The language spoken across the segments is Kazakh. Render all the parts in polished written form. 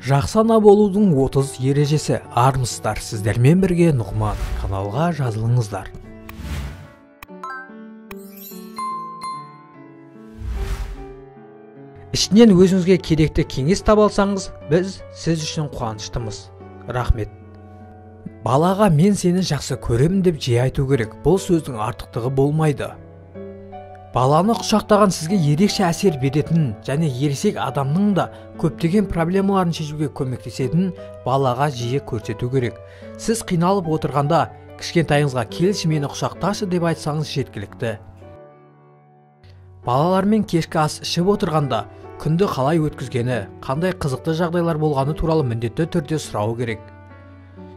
Жақсы ана болудың 30 ережесі. Армысыздар, сіздермен бірге Нұғман. Каналға жазылыңыздар. Ішінен өзіңізге керекті кеңес таба алсаңыз, біз сіз үшін қуаныштымыз. Рахмет. Балаға мен сені жақсы көремін деп жиі айту керек. Бұл сөздің артықтығы болмайды. Баланы құшақтаған сізге ерекше әсер беретін және ересек адамның да көптеген проблемаларын шешуге көмектесетін балаға жиі көрсету керек. Сіз қиналып отырғанда кішкентайыңызға келші мені құшақташы деп айтсаңыз жеткілікті. Балалармен кешкі ас ішіп отырғанда күнді қалай өткізгені, қандай қызықты жағдайлар болғаны туралы міндетті түрде сұрау керек.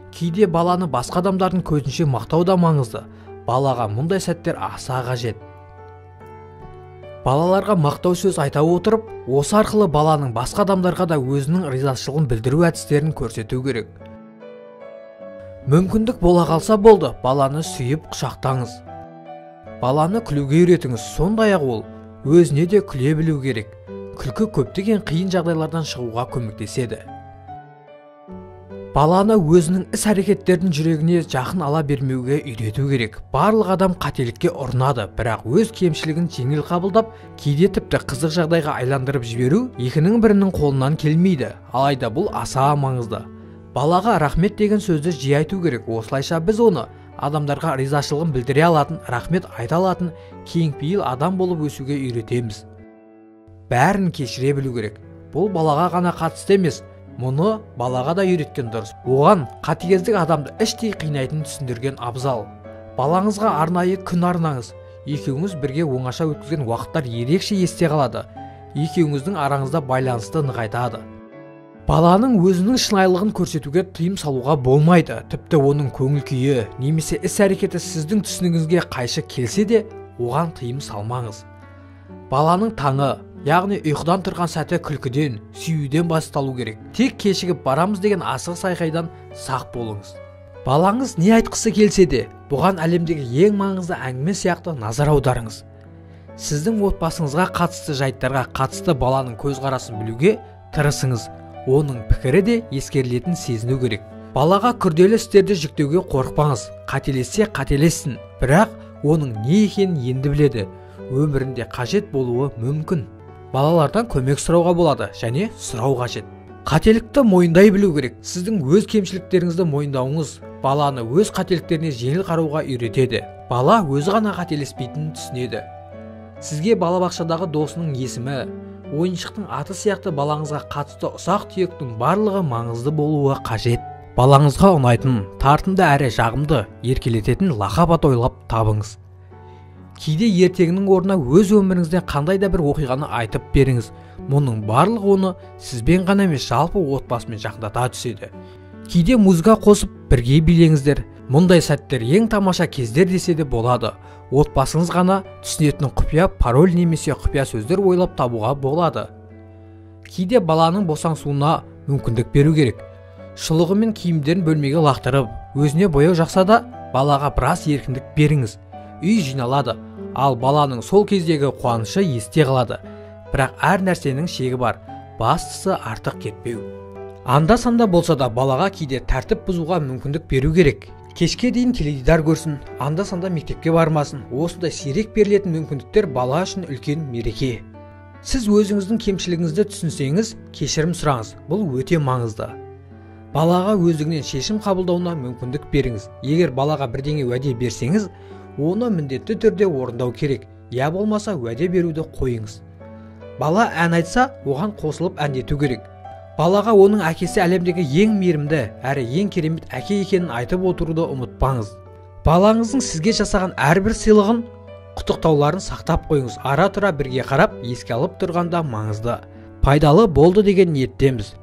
Кейде баланы басқа адамдардың көзінше мақтау да маңызды. Балаға мұндай сәттер аса қажет. Балаларға мақтау сөз айта отырып, осы арқылы баланың басқа адамдарға да өзінің ризашылығын білдіру әдістерін көрсету керек. Мүмкіндік бола қалса болды, баланы сүйіп құшақтаңыз. Баланы күлуге үйретіңіз, сондай-ақ ол өзіне де күле білу керек. Күлкі көптеген қиын жағдайлардан шығуға көмектеседі. Баланы өзінің іс-әрекеттердің жүрегіне жақын ала бермеуге үйрету керек. Барлық адам қателікке ұрынады, бірақ өз кемшілігін жеңіл қабылдап, кейде тіпті қызық жағдайға айландырып жіберу екінің бірінің қолынан келмейді. Алайда бұл аса маңызды. Балаға рахмет деген сөзді жиі айту керек. Осылайша біз оны адамдарға ризашылығын білдіре алатын, рахмет айта алатын кеңпейіл адам болып өсуге үйретеміз. Бәрін кешіре білу керек. Бұл балаға ғана қатысты емес. Мұны балаға да үйреткен дұрыс. Оған қатыгездік адамды іштей қинайтын түсіндірген абзал. Балаңызға арнайы күн арнаңыз. Екеуіңіз бірге оңаша өткізген уақыттар ерекше есте қалады. Екеуіңіздің араңызда байланысты нығайтады. Баланың өзінің шынайылығын көрсетуге тыйым салуға болмайды. Тіпті оның көңіл күйі немесе іс-әрекеті сіздің түсінігіңізге қайшы келсе де, оған тыйым салмаңыз. Баланың таңы, яғни ұйқыдан тұрған сәті күлкіден, сүюден басталу керек. Тек кешігіп барамыз деген асығыс айқайдан сақ болыңыз. Балаңыз не айтқысы келсе де, бұған әлемдегі ең маңызды әңгіме сияқты назар аударыңыз. Сіздің отбасыңызға қатысты жайттарға қатысты баланың көзқарасын білуге тырысыңыз. Оның пікірі де ескерілетін сезіну керек. Балаға күрделі істерді жүктеуге қорықпаңыз. Қателессе қателессін, бірақ оның не екенін енді біледі. Өмірінде қажет болуы мүмкін. Балалардан көмек сұрауға болады және сұрау қажет. Қателікті мойындай білу керек. Сіздің өз кемшіліктеріңізді мойындауыңыз баланы өз қателіктеріне жеңіл қарауға үйретеді. Бала өзі ғана қателеспейтінін түсінеді. Сізге балабақшадағы досының есімі, ойыншықтың аты сияқты балаңызға қатысты ұсақ-түйектің барлығы маңызды болуы қажет. Балаңызға ұнайтын, тартымды әрі жағымды, еркелететін лақап ат ойлап табыңыз. Кейде ертеңінің орнына өз өміріңізден қандай да бір оқиғаны айтып беріңіз. Мұның барлығы оны сізбен ғана емес жалпы отбасымен жақындата түседі. Кейде музыка қосып бірге билеңіздер. Мұндай сәттер ең тамаша кездер десе де болады. Отбасыңыз ғана түсінетін құпия пароль немесе құпия сөздер ойлап табуға болады. Кейде баланың босаңсуына мүмкіндік беру керек. Шұлығы мен киімдерін бөлмеге лақтырып, өзіне бояу жақса да, балаға біраз еркіндік беріңіз. Үй жиналады. Ал баланың сол кездегі қуанышы есте қалады. Бірақ әр нәрсенің шегі бар. Бастысы артық кетпеу. Анда-санда болса да балаға кейде тәртіп бұзуға мүмкіндік беру керек. Кешке дейін теледидар көрсін, анда-санда мектепке бармасын. Осындай сирек берілетін мүмкіндіктер бала үшін үлкен мереке. Сіз өзіңіздің кемшілігіңізді түсінсеңіз, кешірім сұраңыз. Бұл өте маңызды. Балаға өздігінен шешім қабылдауына мүмкіндік беріңіз. Егер балаға бірдеңе уәде берсеңіз, оны міндетті түрде орындау керек. Я болмаса уәде беруді қойыңыз. Бала ән айтса, оған қосылып әндету керек. Балаға оның әкесі әлемдегі ең мейірімді, әрі ең керемет әке екенін айтып отыруды ұмытпаңыз. Балаңыздың сізге жасаған әрбір сыйлығын, құттықтауларын сақтап қойыңыз. Ара-тұра бірге қарап, еске алып тұрғанда маңызды. Пайдалы болды деген ниеттеміз.